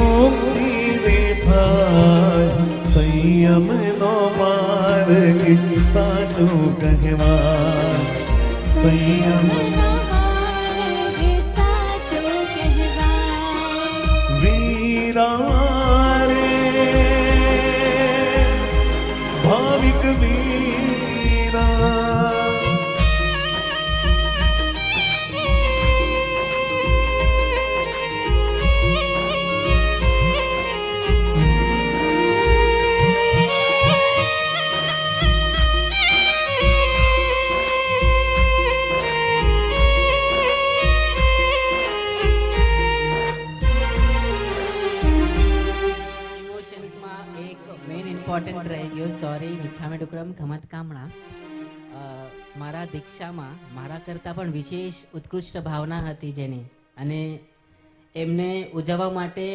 મુક્તિ ને થાય સંયમનો માર્ગ સાચો કહેવાય સંયમ વીરા રે ભાવિક વીરા ઇમ્પોર્ટન્ટ રહી ગયું. સોરી મિચ્છામી ડુક્કડમ ખમત કામણા. મારા દીક્ષામાં મારા કરતાં પણ વિશેષ ઉત્કૃષ્ટ ભાવના હતી જેની, અને એમને ઉજવવા માટે